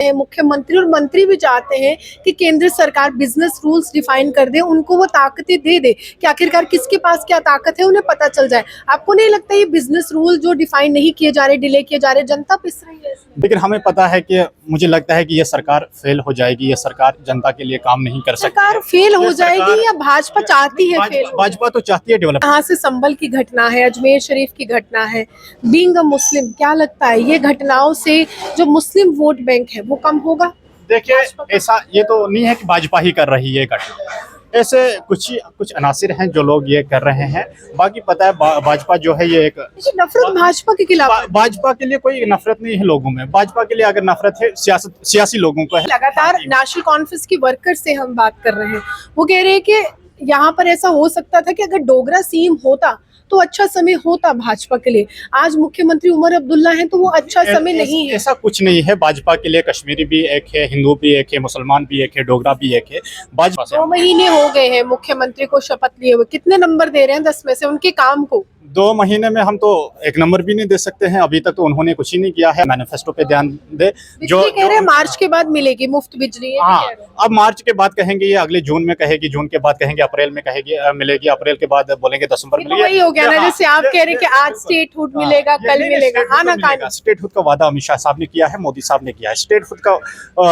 मुख्यमंत्री और मंत्री भी चाहते हैं कि केंद्र सरकार बिजनेस रूल्स डिफाइन कर दे, उनको वो ताकतें दे दे कि आखिरकार किसके पास क्या ताकत है उन्हें पता चल जाए। आपको नहीं लगता ये बिजनेस रूल जो डिफाइन नहीं किए जा रहे, डिले किए जा रहे, जनता पिस रही है? लेकिन हमें पता है कि मुझे लगता है कि ये सरकार फेल हो जाएगी, ये सरकार जनता के लिए काम नहीं कर सकती। सरकार फेल हो जाएगी या भाजपा चाहती है फेल? भाजपा तो चाहती है डेवलप। यहाँ से संभल की घटना है, अजमेर शरीफ की घटना है, बीइंग अ मुस्लिम क्या लगता है ये घटनाओं से जो मुस्लिम वोट बैंक है वो कम होगा? देखिए, ऐसा ये तो नहीं है कि भाजपा ही कर रही है घटना, ऐसे कुछ अनासिर हैं जो लोग ये कर रहे हैं। बाकी पता है भाजपा जो है ये एक नफरत भाजपा के खिलाफ। भाजपा के लिए कोई नफरत नहीं है लोगों में, भाजपा के लिए अगर नफरत है सियासी लोगों को है। लगातार नेशनल कॉन्फ्रेंस की वर्कर से हम बात कर रहे हैं, वो कह रहे हैं कि यहाँ पर ऐसा हो सकता था कि अगर डोगरा सीएम होता तो अच्छा समय होता भाजपा के लिए। आज मुख्यमंत्री उमर अब्दुल्ला हैं तो वो अच्छा समय नहीं है। ऐसा कुछ नहीं है, भाजपा के लिए कश्मीरी भी एक है, हिंदू भी एक है, मुसलमान भी एक है, डोगरा भी एक है। भाजपा 2 महीने हो गए हैं मुख्यमंत्री को शपथ लिए हुए, कितने नंबर दे रहे हैं 10 में से उनके काम को? 2 महीने में हम तो 1 नंबर भी नहीं दे सकते हैं, अभी तक तो उन्होंने कुछ ही नहीं किया है। मैनिफेस्टो पे ध्यान दे जो कह रहे हैं मार्च के बाद मिलेगी मुफ्त बिजली। हाँ, अब मार्च के बाद कहेंगे ये अगले जून में कहेगी, जून के बाद कहेंगे अप्रैल में कहेगी मिलेगी, अप्रैल के बाद बोलेंगे दिसंबर मिलेगी। वही हो गया ना, जैसे आप कह रहे हैं कि आज स्टेटहुड मिलेगा, कल मिलेगा, आना कहां? स्टेटहुड का वादा अमित शाह साहब ने किया है, मोदी साहब ने किया है।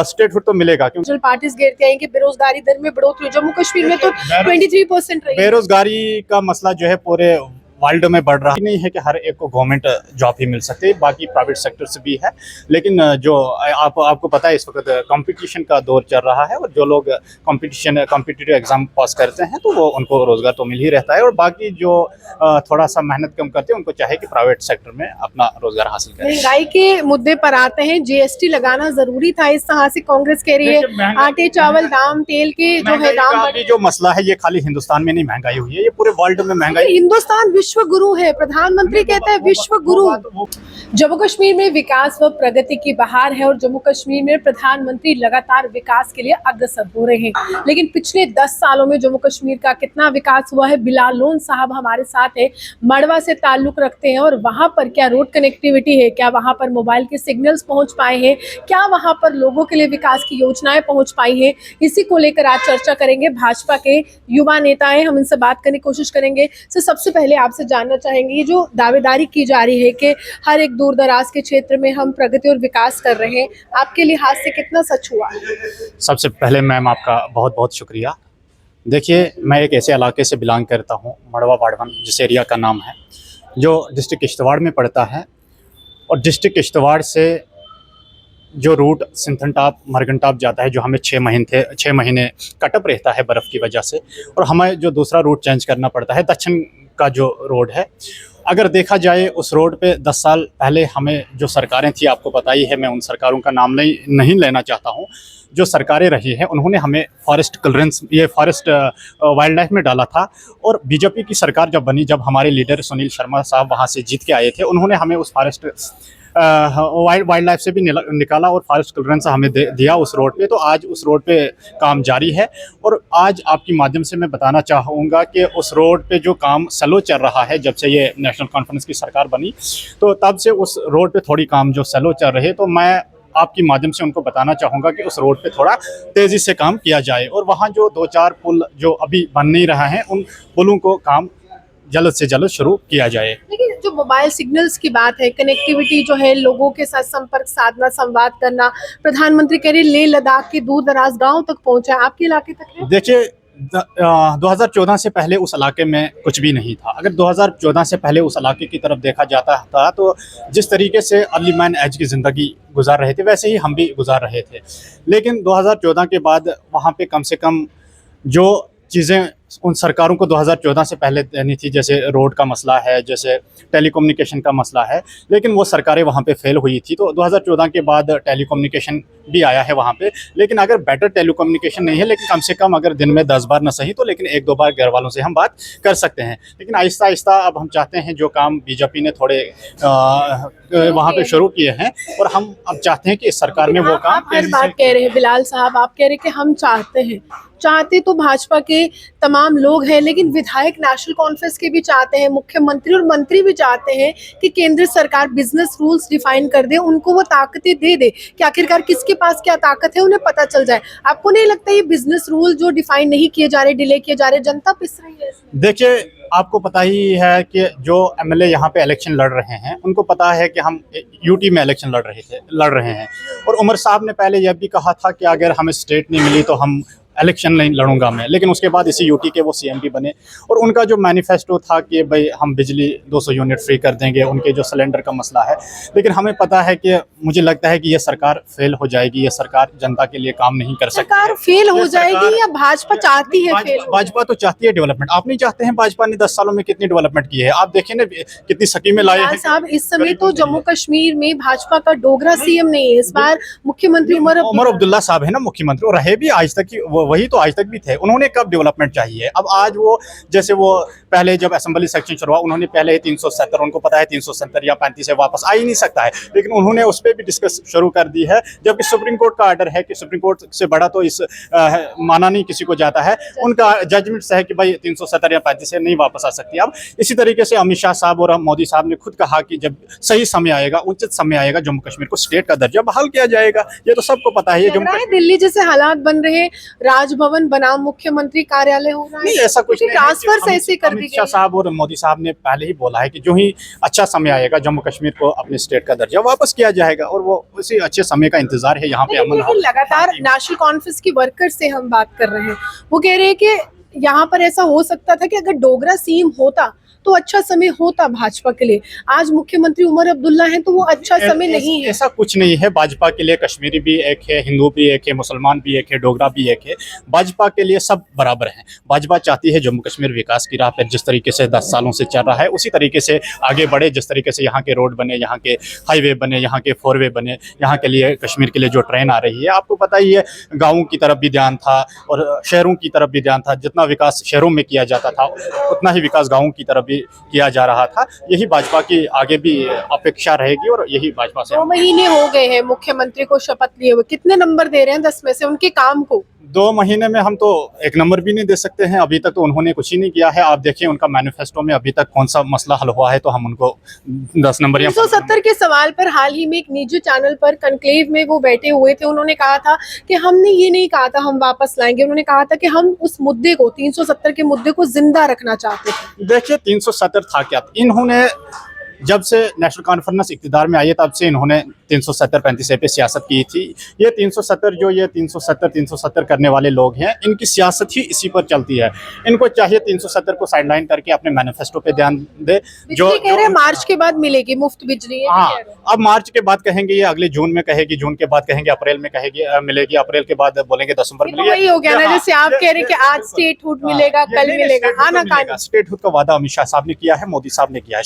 स्टेटहुड तो मिलेगा क्योंकि पार्टीज घेरते हैं कि बेरोजगारी दर में बढ़ोतरी, जम्मू कश्मीर में तो 23% रही। बेरोजगारी का मसला जो है पूरे वर्ल्ड में बढ़ रहा नहीं है कि हर एक को गवर्नमेंट जॉब ही मिल सकती है, बाकी प्राइवेट सेक्टर से भी है। लेकिन जो आपको पता है इस वक्त कंपटीशन का दौर चल रहा है और जो लोग कॉम्पिटिटिव एग्जाम पास करते हैं तो वो उनको रोजगार तो मिल ही रहता है, और बाकी जो थोड़ा सा मेहनत कम करते हैं उनको चाहे कि प्राइवेट सेक्टर में अपना रोजगार हासिल करें। महंगाई के मुद्दे पर आते हैं, जीएसटी लगाना जरूरी था, इस तरह से कांग्रेस कह रही है। आटे चावल दाम, तेल के जो है दाम, जो मसला है ये खाली हिंदुस्तान में नहीं महंगाई हुई है, ये पूरे वर्ल्ड में महंगाई। हिंदुस्तान विश्व गुरु है, प्रधानमंत्री कहते हैं विश्व गुरु। जम्मू कश्मीर में विकास व प्रगति की बहार है और जम्मू कश्मीर में प्रधानमंत्री लगातार विकास के लिए अग्रसर हो रहे हैं। लेकिन पिछले 10 सालों में जम्मू कश्मीर का कितना विकास हुआ है? बिलाल लोन साहब हमारे साथ है, मड़वा से ताल्लुक रखते हैं, और वहां पर क्या रोड कनेक्टिविटी है, क्या वहां पर मोबाइल के सिग्नल्स पहुंच पाए हैं, क्या वहां पर लोगों के लिए विकास की योजनाएं पहुंच पाई हैं? इसी को लेकर आज चर्चा करेंगे। भाजपा के युवा नेता हैं, हम इनसे बात करने की कोशिश करेंगे। तो सबसे पहले आपसे जानना चाहेंगे, ये जो दावेदारी की जा रही है कि हर एक दूर दराज के क्षेत्र में हम प्रगति और विकास कर रहे हैं, आपके लिहाज से कितना सच हुआ? सबसे पहले मैम आपका बहुत बहुत शुक्रिया। देखिए, मैं एक ऐसे इलाके से बिलोंग करता हूँ, मड़वा बाड़वन जिस एरिया का नाम है, जो डिस्ट्रिक्ट किश्तवाड़ में पड़ता है, और डिस्ट्रिक्ट किश्तवाड़ से जो रूट सिंथनटॉप मरगनटॉप जाता है, जो हमें 6 महीने कटअप रहता है बर्फ़ की वजह से, और हमें जो दूसरा रूट चेंज करना पड़ता है दक्षिण का जो रोड है। अगर देखा जाए उस रोड पे 10 साल पहले हमें जो सरकारें थी, आपको पता ही है, मैं उन सरकारों का नाम नहीं लेना चाहता हूँ, जो सरकारें रही हैं उन्होंने हमें फॉरेस्ट क्लियरेंस, ये फॉरेस्ट वाइल्ड लाइफ में डाला था। और बीजेपी की सरकार जब बनी, जब हमारे लीडर सुनील शर्मा साहब वहाँ से जीत के आए थे, उन्होंने हमें उस फॉरेस्ट वाइल्ड लाइफ से भी निकाला और फॉरेस्ट क्लियरेंस हमें दिया उस रोड पे। तो आज उस रोड पे काम जारी है, और आज आपके माध्यम से मैं बताना चाहूँगा कि उस रोड पे जो काम स्लो चल रहा है, जब से ये नेशनल कॉन्फ्रेंस की सरकार बनी तो तब से उस रोड पे थोड़ी काम जो स्लो चल रहे, तो मैं आपकी माध्यम से उनको बताना चाहूँगा कि उस रोड पे थोड़ा तेज़ी से काम किया जाए, और वहाँ जो 2-4 पुल जो अभी बन नहीं रहा है, उन पुलों को काम जल्द से जल्द शुरू किया जाए। लेकिन जो मोबाइल सिग्नल्स की बात है, कनेक्टिविटी जो है, लोगों के साथ संपर्क साधना, संवाद करना, प्रधानमंत्री कह रहे लेह लद्दाख के दूर दराज गाँव तक पहुँचा, आपके इलाके तक है? देखिए, 2014 से पहले उस इलाके में कुछ भी नहीं था। अगर 2014 से पहले उस इलाके की तरफ देखा जाता था तो जिस तरीके से अर्ली मैन एज की ज़िंदगी गुजार रहे थे वैसे ही हम भी गुजार रहे थे। लेकिन 2014 के बाद वहाँ पे कम से कम जो चीज़ें उन सरकारों को 2014 से पहले देनी थी, जैसे रोड का मसला है, जैसे टेलीकम्युनिकेशन का मसला है, लेकिन वो सरकारें वहाँ पे फेल हुई थी। तो 2014 के बाद टेलीकम्युनिकेशन भी आया है वहाँ पे। लेकिन अगर बेटर टेलीकम्युनिकेशन नहीं है, लेकिन कम से कम अगर दिन में 10 बार न सही तो लेकिन 1-2 बार घर वालों से हम बात कर सकते हैं। लेकिन आहिस्ता आहिस्ता अब हम चाहते हैं, जो काम बीजेपी ने थोड़े वहाँ पे शुरू किए हैं, और हम अब चाहते हैं कि इस सरकार में वो काम। हर बात कह रहे हैं बिलाल साहब, आप कह रहे हैं कि हम चाहते हैं, चाहते तो भाजपा के तमाम लोग हैं, लेकिन विधायक नेशनल कॉन्फ्रेंस के भी चाहते हैं, मुख्यमंत्री और मंत्री भी चाहते हैं कि केंद्र सरकार बिजनेस रूल्स डिफाइन कर दे, उनको वो ताकतें दे दे कि आखिरकार किसके पास क्या ताकत है उन्हें पता चल जाए। आपको नहीं लगता ये बिजनेस रूल जो डिफाइन नहीं किए जा रहे, डिले किए जा रहे, जनता पिस रही है इसमें? देखिए, आपको पता ही है कि जो एमएलए यहाँ पे इलेक्शन लड़ रहे हैं उनको पता है कि हम यूटी में इलेक्शन लड़ रहे हैं। और उमर साहब ने पहले यह भी कहा था कि अगर हमें स्टेट नहीं मिली तो हम इलेक्शन नहीं लड़ूंगा मैं, लेकिन उसके बाद इसी यूटी के वो सीएम भी बने। और उनका जो मैनिफेस्टो था कि भाई हम बिजली 200 यूनिट फ्री कर देंगे, उनके जो सिलेंडर का मसला है, लेकिन हमें पता है कि मुझे लगता है कि ये सरकार फेल हो जाएगी, ये सरकार जनता के लिए काम नहीं कर सकती। सरकार फेल हो जाएगी या भाजपा चाहती है फेल? भाजपा तो चाहती है डेवलपमेंट। आप नहीं चाहते हैं? भाजपा ने 10 सालों में कितनी डेवलपमेंट की है, आप देखिए ना कितनी स्कीमें लाई हैं। साहब, इस समय तो जम्मू कश्मीर में भाजपा का डोगरा सीएम नहीं है, इस बार मुख्यमंत्री उमर अब्दुल्ला साहब है ना मुख्यमंत्री, और रहे भी आज तक की, वही तो आज तक भी थे। उन्होंने कब डेवलपमेंट चाहिए? अब आज वो जैसे वो पहले जब असेंबली सेक्शन शुरू हुआ, उन्होंने पहले 370, उनको पता है 370 या 35 से वापस आ ही नहीं सकता है, लेकिन उन्होंने उस पर भी डिस्कस शुरू कर दी है। जबकि सुप्रीम कोर्ट का आर्डर है कि सुप्रीम कोर्ट से बड़ा तो इस माना नहीं किसी को जाता है, उनका जजमेंट है कि भाई 370 या 35 से नहीं वापस आ सकती। अब इसी तरीके से अमित शाह साहब और मोदी साहब ने खुद कहा कि जब सही समय आएगा, उचित समय आएगा, जम्मू कश्मीर को स्टेट का दर्जा बहाल किया जाएगा। ये तो सबको पता है। दिल्ली जैसे हालात बन रहे, राजभवन बनाम मुख्यमंत्री कार्यालय हो रहा है, नहीं ऐसा कुछ नहीं। ट्रांसफर ऐसे कर दी अमित शाह साहब और मोदी साहब ने पहले ही बोला है कि जो ही अच्छा समय आएगा जम्मू कश्मीर को अपने स्टेट का दर्जा वापस किया जाएगा, और वो उसी अच्छे समय का इंतजार है यहाँ पे अमन। लगातार नेशनल कॉन्फ्रेंस की वर्कर से हम बात कर रहे हैं, वो कह रहे हैं कि यहाँ पर ऐसा हो सकता था कि अगर डोगरा सीएम होता तो अच्छा समय होता भाजपा के लिए। आज मुख्यमंत्री उमर अब्दुल्ला हैं तो वो अच्छा समय नहीं है। ऐसा कुछ नहीं है। भाजपा के लिए कश्मीरी भी एक है, हिंदू भी एक है, मुसलमान भी एक है, डोगरा भी एक है। भाजपा के लिए सब बराबर हैं। भाजपा चाहती है जम्मू कश्मीर विकास की राह पर जिस तरीके से 10 सालों से चल रहा है उसी तरीके से आगे बढ़े। जिस तरीके से यहाँ के रोड बने, यहाँ के हाईवे बने, यहाँ के 4 वे बने, यहाँ के लिए कश्मीर के लिए जो ट्रेन आ रही है, आपको पता ही है गाँवों की तरफ भी ध्यान था और शहरों की तरफ भी ध्यान था। जितना विकास शहरों में किया जाता था उतना ही विकास गाँवों की तरफ भी किया जा रहा था। यही भाजपा की आगे भी अपेक्षा रहेगी और यही भाजपा से। 2 महीने हो गए हैं मुख्यमंत्री को शपथ लिए हुए, कितने नंबर दे रहे हैं 10 में से उनके काम को? 2 महीने में हम तो 1 नंबर भी नहीं दे सकते हैं। अभी तक तो उन्होंने कुछ ही नहीं किया है। आप देखिए उनका मैनिफेस्टो में अभी तक कौन सा मसला हल हुआ है, तो हम उनको 10 नंबर या 370 के सवाल पर हाल ही में एक निजी चैनल पर कनक्लेव में वो बैठे हुए थे, उन्होंने कहा था कि हमने ये नहीं कहा था हम वापस लाएंगे, उन्होंने कहा था कि हम उस मुद्दे को 370 के मुद्दे को जिंदा रखना चाहते थे। देखिए 370 था क्या? इन्होंने जब से नेशनल कॉन्फ्रेंस इक़्तिदार में आई है तब से इन्होंने 370-35 पे सियासत की थी। ये 370 करने वाले लोग हैं, इनकी सियासत ही इसी पर चलती है। इनको चाहिए 370 को साइडलाइन करके अपने मैनिफेस्टो पे ध्यान दे। जो कह रहे हैं मार्च के बाद मिलेगी मुफ्त बिजली। हाँ, अब मार्च के बाद कहेंगे, ये अगले जून में कहेगी, जून के बाद कहेंगे अप्रैल में कहेगी मिलेगी, अप्रैल के बाद बोलेंगे दिसंबर में मिलेगी। वही हो गया ना, जैसे आप कह रहे हैं कि आज स्टेटहुड मिलेगा, कल मिलेगा, आना कहां? स्टेटहुड का वादा अमित शाह साहब ने किया है, मोदी साहब ने किया है।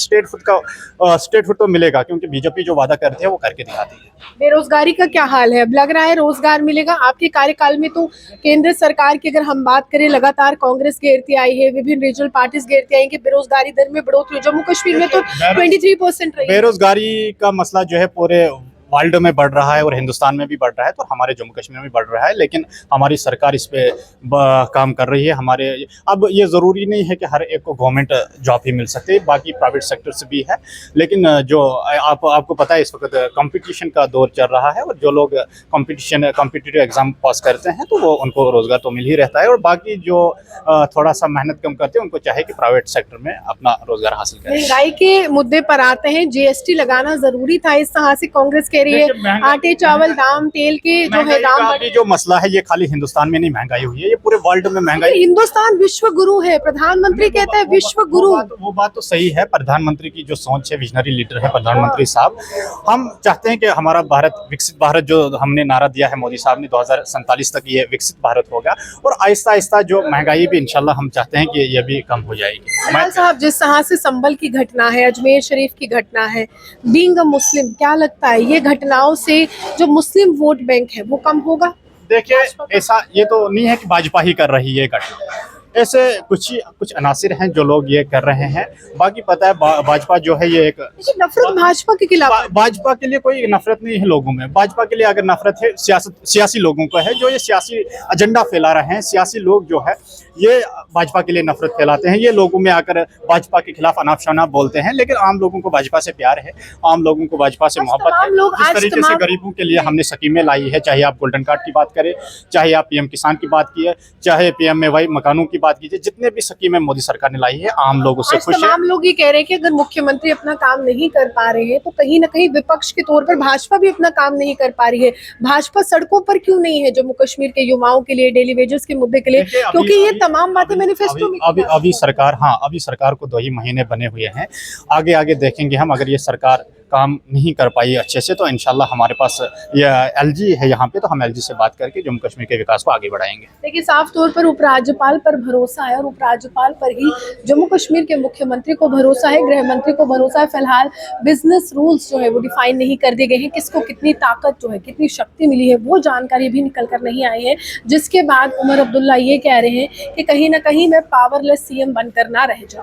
स्टेटहुड तो मिलेगा क्योंकि बीजेपी जो वादा करती है वो करके दिखाती है। बेरोजगारी का क्या हाल है? अब लग रहा है रोजगार मिलेगा आपके कार्यकाल में? तो केंद्र सरकार की अगर हम बात करें, लगातार कांग्रेस घेरती आई है, विभिन्न रीजनल पार्टीज घेरती आई कि बेरोजगारी दर में बढ़ोतरी। जम्मू कश्मीर में तो 23% रही। बेरोजगारी का मसला जो है पूरे वर्ल्ड में बढ़ रहा है और हिंदुस्तान में भी बढ़ रहा है, तो हमारे जम्मू कश्मीर में भी बढ़ रहा है, लेकिन हमारी सरकार इस पे काम कर रही है। हमारे अब ये ज़रूरी नहीं है कि हर एक को गवर्नमेंट जॉब ही मिल सकती है, बाकी प्राइवेट सेक्टर से भी है, लेकिन जो आपको पता है इस वक्त कंपटीशन का दौर चल रहा है और जो लोग कॉम्पिटिटिव एग्जाम पास करते हैं तो वो उनको रोज़गार तो मिल ही रहता है, और बाकी जो थोड़ा सा मेहनत कम करते हैं उनको चाहे कि प्राइवेट सेक्टर में अपना रोज़गार हासिल करें। महंगाई के मुद्दे पर आते हैं, जीएसटी लगाना जरूरी था, इस तरह से कांग्रेस कह रही है। आटे चावल दाम, तेल के जो है दाम बढ़े। जो मसला है ये खाली हिंदुस्तान में नहीं महंगाई हुई है, ये पूरे वर्ल्ड में महंगाई। हिंदुस्तान विश्व गुरु है, प्रधानमंत्री कहते हैं विश्व गुरु। वो बात तो सही है। प्रधानमंत्री की जो सोच है, विजनरी लीडर है प्रधानमंत्री साहब। हम चाहते हैं कि हमारा भारत विकसित भारत जो हमने नारा दिया है मोदी साहब ने 2047 तक ये विकसित भारत होगा, और आहिस्ता आहिस्ता जो महंगाई भी इंशाल्लाह हम चाहते हैं कि ये भी कम हो जाएगी। साहब, जिस तरह से संभल की घटना है, अजमेर शरीफ की घटना है, बीइंग अ मुस्लिम, क्या लगता है ये घटनाओं से जो मुस्लिम वोट बैंक है वो कम होगा? देखिए ऐसा ये तो नहीं है कि भाजपा ही कर रही है घटना, ऐसे कुछ अनासिर हैं जो लोग ये कर रहे हैं। बाकी पता है भाजपा जो है ये एक लेकिन नफरत भाजपा के खिलाफ है। भाजपा के लिए कोई नफरत नहीं है लोगों में। भाजपा के लिए अगर नफरत है सियासी लोगों को है, जो ये सियासी एजेंडा फैला रहे हैं। सियासी लोग जो है ये भाजपा के लिए नफरत फैलाते हैं। ये लोगों में आकर भाजपा के खिलाफ अनाप शनाप बोलते हैं, लेकिन आम लोगों को भाजपा से प्यार है, आम लोगों को भाजपा से मोहब्बत है। जिस तरीके से गरीबों के लिए हमने स्कीमें लाई है, चाहे आप गोल्डन कार्ड की बात करें, चाहे आप पीएम किसान की बात कीजिए, चाहे पीएमएवाई मकानों की बात कीजिए, जितने भी स्कीमें मोदी सरकार ने लाई है, आम लोग उससे खुश है। तमाम लोग ये कह रहे हैं कि अगर मुख्यमंत्री अपना काम नहीं कर पा रहे हैं तो कहीं ना कहीं विपक्ष के तौर पर भाजपा भी अपना काम नहीं कर पा रही है। भाजपा सड़कों पर क्यों नहीं है जम्मू कश्मीर के युवाओं के लिए, डेली वेजेस के मुद्दे के लिए? क्योंकि ये तमाम बातें मैनिफेस्टो में अभी सरकार को 2 ही महीने बने हुए हैं। आगे देखेंगे हम। अगर ये सरकार काम नहीं कर पाई अच्छे से तो इंशाल्लाह हमारे पास ये एलजी है यहाँ पे, तो हम एलजी से बात करके जम्मू कश्मीर के विकास को आगे बढ़ाएंगे। देखिए, साफ तौर पर उपराज्यपाल पर भरोसा है और उपराज्यपाल पर ही जम्मू कश्मीर के मुख्यमंत्री को भरोसा है, गृह मंत्री को भरोसा है। फिलहाल बिजनेस रूल्स जो है वो डिफाइन नहीं कर दिए गए हैं। किसको कितनी ताकत जो है, कितनी शक्ति मिली है, वो जानकारी भी निकल कर नहीं आई है। जिसके बाद उमर अब्दुल्ला ये कह रहे हैं कि कहीं ना कहीं मैं पावरलेस सीएम बनकर ना रह जाऊं।